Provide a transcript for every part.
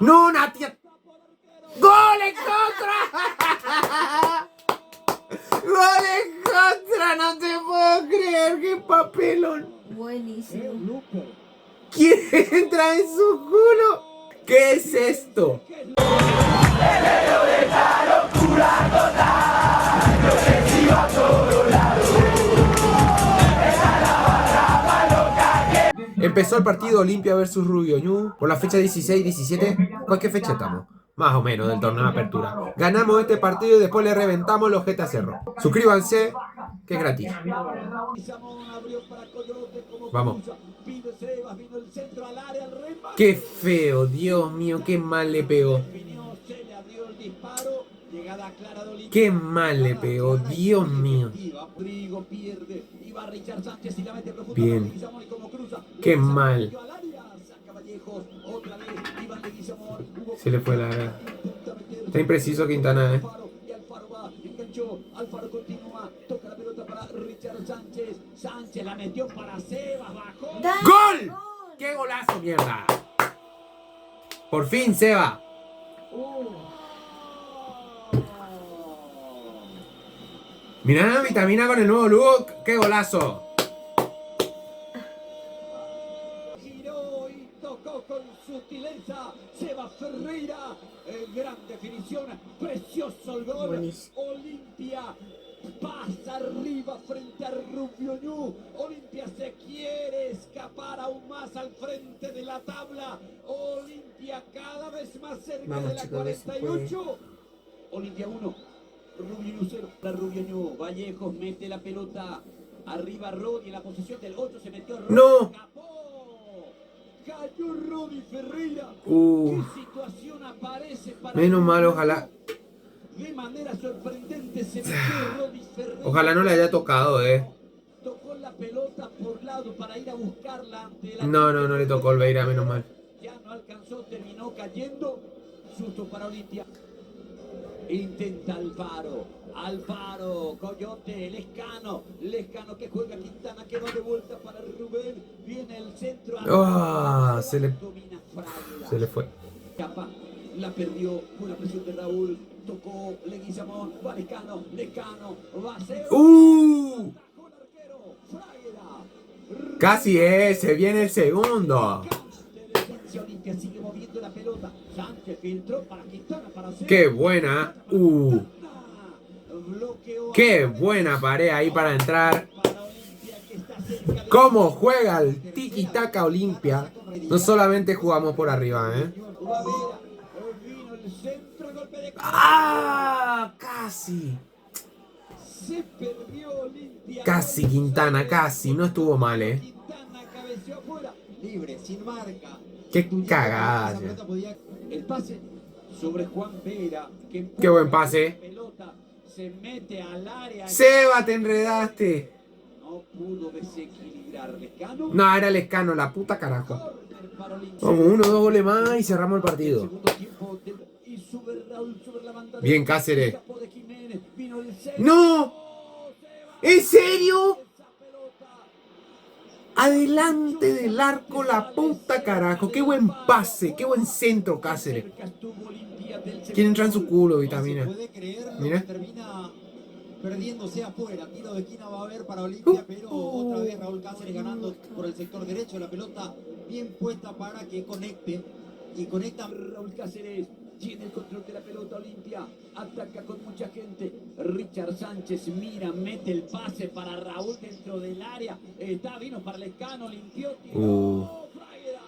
¡No, Natia! ¡Gol en contra! ¡Gol en contra! ¡No te puedo creer! ¡Qué papelón! Buenísimo. ¿Quién entra en su culo? ¿Qué es esto? Empezó el partido Olimpia versus Rubio Ñu por la fecha 16-17. ¿Cuál qué fecha estamos? Más o menos del torneo de apertura. Ganamos este partido y después le reventamos los Ojete a Cerro. Suscríbanse, que es gratis. Vamos. Qué feo, Dios mío, qué mal le pegó. Qué mal le pegó, Dios mío. Bien. Qué mal. Se le fue la verdad. Está impreciso Quintana, ¡Gol! ¡Qué golazo, mierda! Por fin, Seba. Mirá, vitamina con el nuevo look. ¡Qué golazo! Giró y tocó con sutileza Seba Ferreira. Gran definición. Precioso el gol. Buenísimo. Olimpia pasa arriba frente a Rubio Ñu. Olimpia se quiere escapar aún más al frente de la tabla. Olimpia cada vez más cerca. Vamos, de la chicos, 48. Olimpia 1. Rubio Ñu 0. La Rubio Ñu. Vallejos mete la pelota. Arriba Rodi en la posición del 8. Se metió Rodi. ¡No! Cayó Rodi Ferreira. ¿Qué situación aparece para menos mal, ojalá. De manera sorprendente se metió Rodi Ferreira. Ojalá no le haya tocado, Tocó la pelota por lado para ir a buscarla ante la. No le tocó el Beira, menos mal. Ya no alcanzó, terminó cayendo. Susto para Olimpia. Intenta Alfaro, Coyote, Lescano que juega Quintana, que va de vuelta para Rubén, viene el centro. Se le fue. Capa, la perdió, buena presión de Raúl, tocó Leguizamón, va Lescano, va a ser. Casi se viene el segundo. Olimpia sigue moviendo la pelota. Sánchez filtró para Quintana, para hacer. Qué buena. Qué buena pared ahí para entrar. ¿Cómo juega el tiki-taka Olimpia? No solamente jugamos por arriba, ¡Ah! Casi. Casi Quintana, casi. No estuvo mal, Libre, sin marca. Qué cagada. El pase sobre Juan Vera. Qué buen pase. Se mete al área. Seba, te enredaste. No pudo desequilibrar Lescano. No, era Lescano, la puta carajo. Vamos, 1 o 2 goles más y cerramos el partido. Bien, Cáceres. ¡No! ¿En serio? Adelante del arco, la puta carajo. Qué buen pase, qué buen centro, Cáceres. ¿Quién entra en su culo, vitamina? Mira. Termina perdiéndose afuera. Tiro de esquina va a haber para Olimpia, pero otra vez Raúl Cáceres ganando por el sector derecho. La pelota bien puesta para que conecte. Y conecta Raúl Cáceres. Tiene el control de la pelota Olimpia. Ataca con mucha gente. Richard Sánchez mira, mete el pase para Raúl dentro del área. Vino para Lescano, limpió. Fragueda.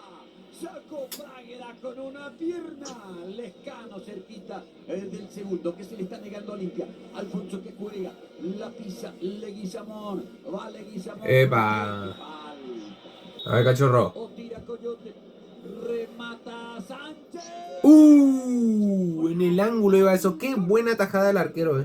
Sacó Fragueda con una pierna. Lescano cerquita del segundo que se le está negando a Olimpia. Alfonso que juega. La pisa Leguizamón. Va Leguizamón. Epa. A ver, cachorro. O tira Coyote. Remata Sánchez. En el ángulo iba eso. Qué buena tajada del arquero,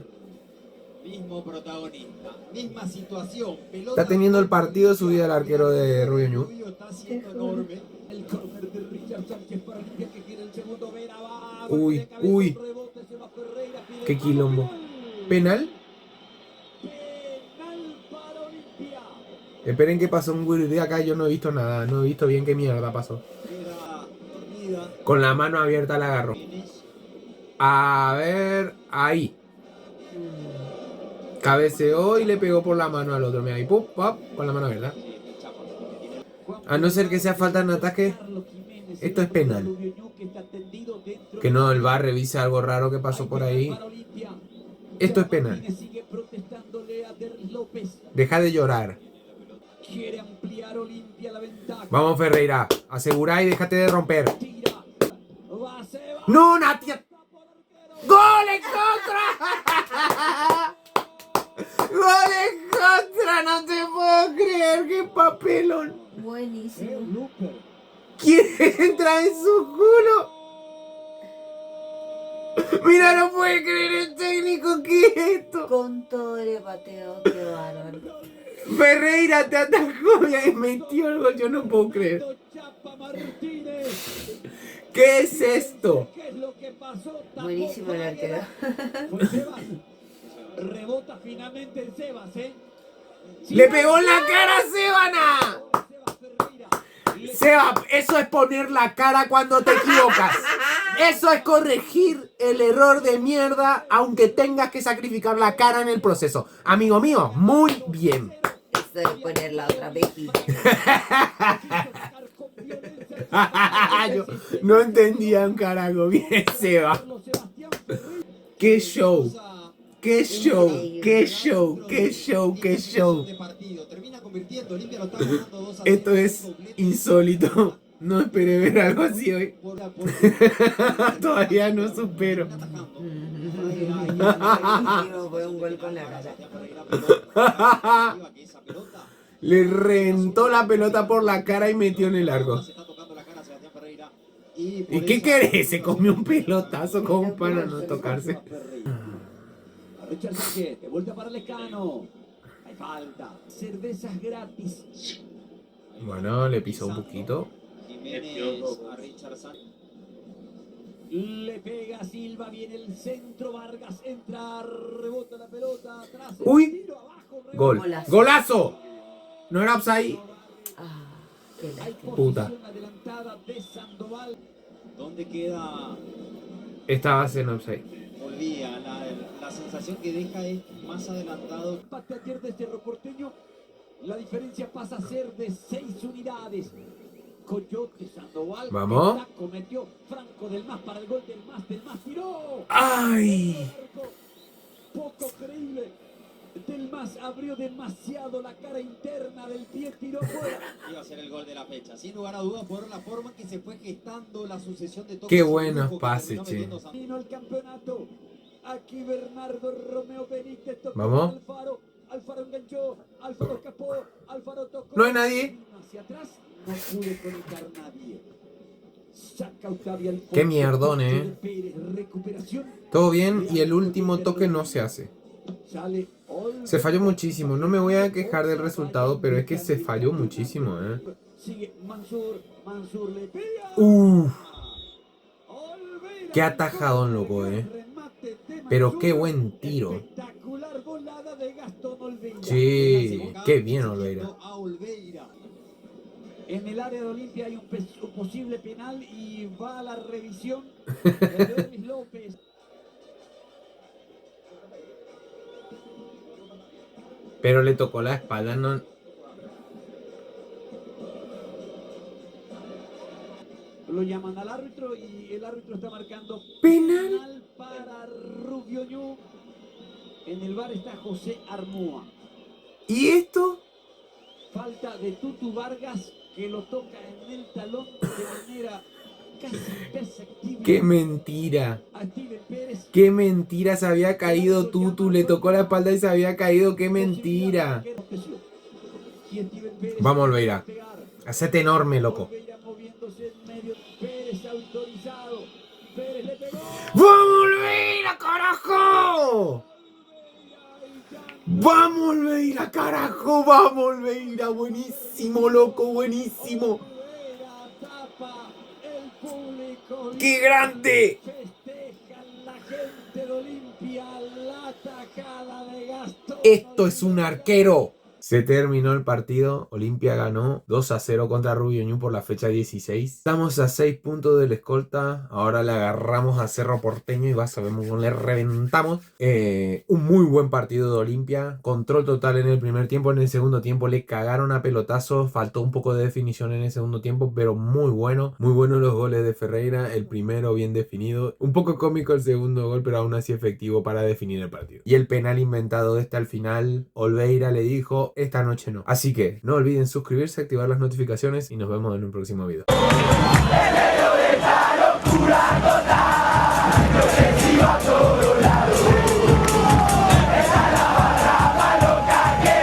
mismo protagonista, misma situación. Está teniendo el partido de su vida el arquero de Rubio Ñu. Está haciendo enorme. El córner de Richard Sánchez para Olimpia que quiere el segundo. Vera va. Uy. Qué quilombo. ¿Penal? Penal para Olimpia. Esperen que pasó un güey de acá. Yo no he visto nada. No he visto bien qué mierda pasó. Era dormida Con la mano abierta la agarró. A ver, ahí. Cabeceó y le pegó por la mano al otro. Mira, ahí, pum, pop, con la mano abierta. A no ser que sea falta en ataque, esto es penal. Que no, el VAR revise algo raro que pasó por ahí. Esto es penal. Deja de llorar. Vamos, Ferreira. Asegura y déjate de romper. ¡No, Natia! ¡Gol en contra! ¡Gol en contra! ¡No te puedo creer! ¡Qué papelón! Buenísimo. ¿Quién entra en su culo? Mira, no puede creer el técnico. ¿Qué es esto? Con todo el pateo, qué bárbaro. Ferreira te atacó y metió el gol. Yo no puedo creer. ¿Qué es esto? Buenísimo el arquero. Rebota finalmente en Sebas, ¿eh? ¡Le pegó en la cara a Sebana! Seba, eso es poner la cara cuando te equivocas. Eso es corregir el error de mierda, aunque tengas que sacrificar la cara en el proceso. Amigo mío, muy bien. Eso es poner la otra mejilla. Yo no entendía un carajo. Bien, Seba. ¡Qué show! ¡Qué show! ¡Qué show! ¡Qué show! ¡Qué show! Esto es insólito. No esperé ver algo así hoy. Todavía no supero. Fue un gol con la cara. Le reventó la pelota por la cara y metió en el largo. ¿Y qué querés? Se comió un pelotazo como para no tocarse. Richard Sánchez, de vuelta para Lescano. Hay falta. Cervezas gratis. Bueno, le pisó un poquito. Le pega Silva, viene el centro, Vargas entra, rebota la pelota, atrás. ¡Uy! Tiro abajo, Gol. Golazo. ¡Golazo! No era offside. Ah, qué Hay lástima. Puta. posición adelantada de Sandoval. ¿Dónde queda? Estaba en offside. Volvía, la sensación que deja es más adelantado. Empate ayer de Cerro Porteño. La diferencia pasa a ser de 6 unidades. Coyote Sandoval. Vamos. Esta cometió Franco del Mas para el gol del Mas tiró. ¡Ay! Poco creíble. Del Mas abrió demasiado la cara interna del pie, tiró fuera. Iba a ser el gol de la fecha, sin lugar a dudas, por la forma en que se fue gestando la sucesión de toques. Qué y buenos lujo que pases, terminó che. metiendo San- Vino el campeonato. Aquí Bernardo Romeo Benítez tocó Vamos. Alfaro. Alfaro enganchó. Alfaro escapó. Alfaro tocó. No hay nadie. Hacia atrás no pudo conectar nadie. Saca Octavio Alfonso. Qué mierdón, Pérez, recuperación. Todo bien y el último toque no se hace. Sale Olmo. Se falló muchísimo. No me voy a quejar del resultado, pero es que se falló muchísimo, Sigue Mansur. Mansur le pega. Uf. Olveira. Qué atajadón, loco, Remate de Pero Mansur. qué buen tiro. Espectacular volada de Gastón Olveira. Sí, qué bien, Olveira. A Olveira. En el área de Olimpia hay un posible penal y va a la revisión de Luis López. Pero le tocó la espalda, no. Lo llaman al árbitro y el árbitro está marcando Penal. para Rubio Ñu. En el bar está José Armúa. ¿Y esto? Falta de Tutu Vargas que lo toca en el talón de manera casi imperceptible. ¡Qué mentira! A Steven Pérez. ¡Qué mentira! Se había caído Tutu, le tocó la espalda y se había caído. ¡Qué mentira! Y Steven Pérez Vamos, Olveira. pegar. Hacete enorme, loco. Olveira moviéndose en medio. Pérez autorizado. Pérez le pegó. ¡Vamos, Olveira, carajo! ¡Vamos, Olveira, carajo! ¡Vamos, Olveira! Buenísimo, loco, buenísimo. Olveira tapa el público. ¡Qué grande! Festejan la gente de Olimpia la tajada de Gastón. Esto es un arquero. Se terminó el partido, Olimpia ganó 2-0 contra Rubio Ñu por la fecha 16. Estamos a 6 puntos del escolta, ahora le agarramos a Cerro Porteño y sabemos cómo le reventamos. Un muy buen partido de Olimpia, control total en el primer tiempo, en el segundo tiempo le cagaron a pelotazos, faltó un poco de definición en el segundo tiempo, pero muy bueno los goles de Ferreira, el primero bien definido, un poco cómico el segundo gol, pero aún así efectivo para definir el partido. Y el penal inventado al final, Olveira le dijo, esta noche no. Así que no olviden suscribirse, activar las notificaciones y nos vemos en un próximo video.